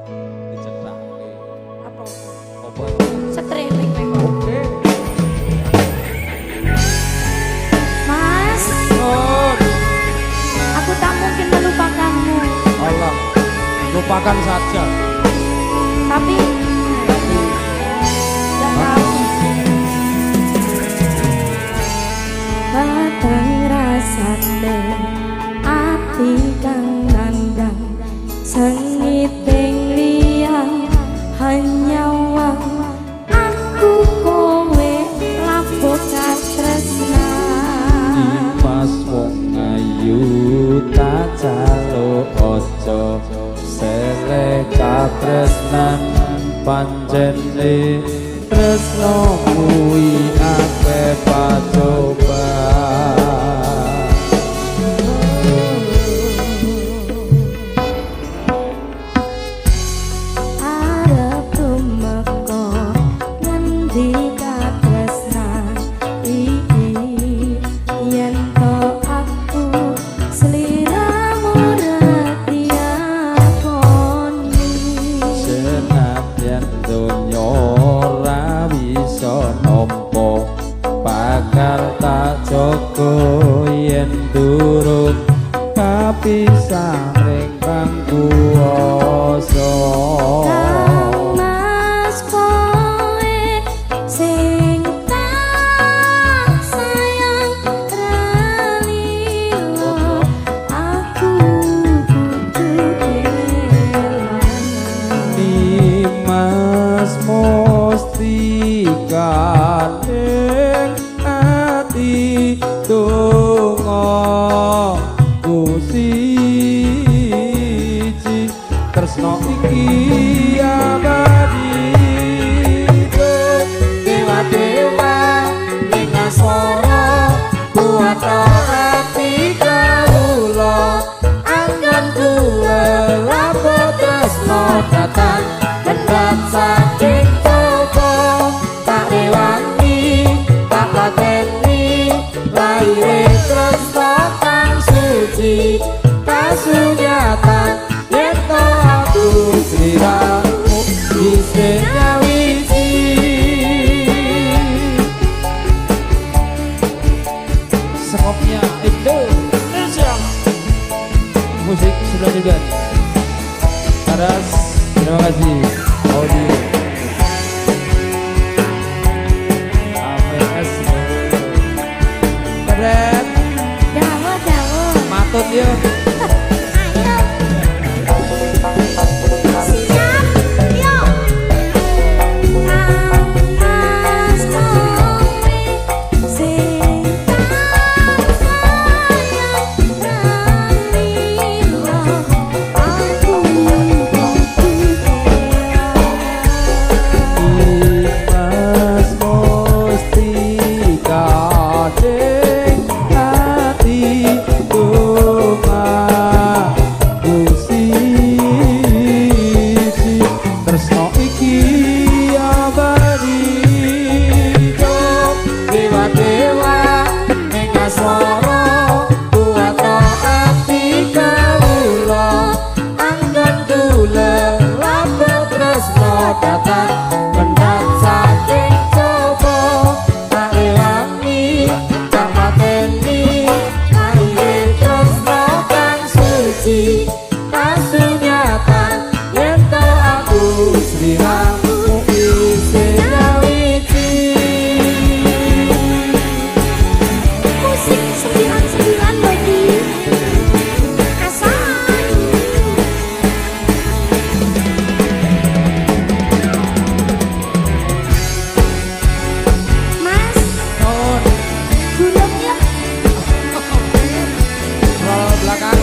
dicetak Apa? obat Streaming memang. oke Mas, oh aku tak mungkin melupakanmu. Allah lupakan saja Tapi gak tahu. Batang rasane ati kang nandang sengiting liang hanya wang aku kowe lapo tresna. Mas wong ayu tak calo ojo sele katresnan panjene tresno kuwi akeh pacoba Arep tumeka ngendi katresnan iki yen to aku sliramu reti akoni. senadyan donya ora bisa nampa bakal tak jaga yen durung kapisah ring kang kuwasa Kang Mas kowe sing tak sayang ralilo aku butuh kelangan. Dimas mustika ning ati donga siji tresno iki abadi dewa-dewa ning asmara kuat ati kawula anggan kula lapo tresno datang hendak saking toko tak rewangi tak pateni laire tresno kang suci kasunyatan yen to aku sliramu bisa nyawiji sekopnya Indonesia musik sudah juga Aras terima kasih audio APS keren Dawa-dawa. matut ya Siap, yuk. Kang Mas kowe sing tak sayang ralilo aku butuh kelangan. Mas mustika ning ati dongaku siji tresno iki abadi dewa-dewa ning asmara kuat ati kawula anggen kula lapo tresno datang pendak saking coba tak rewangi tak pateni aire tresno kang suci kasunyatan yen to aku sliramu isih nyawiji Musik 99 lagi. Asal. Mas, gulung ya. roll belakang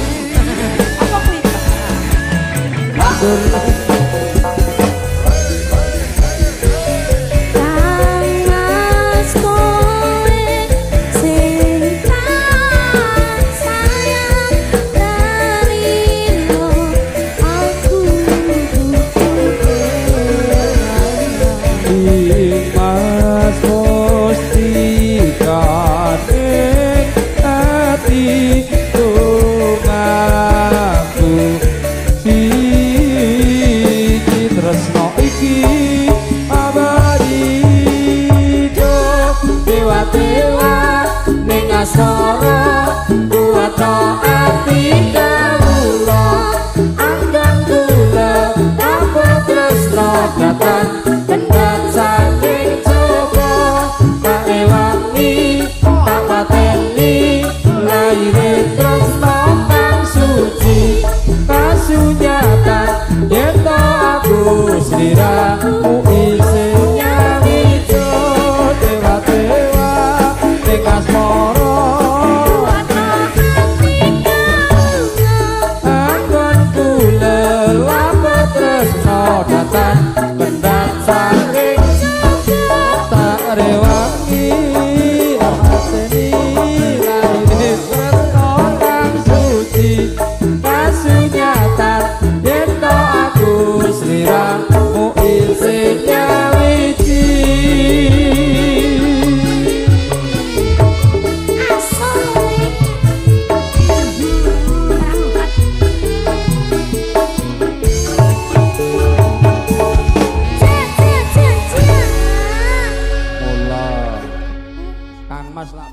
Apa kuwi? Kang Mas kowe sing tak sayang ralilo aku butuh kelangan. Mas mustika ning ati dongaku siji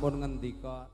sampun ngendika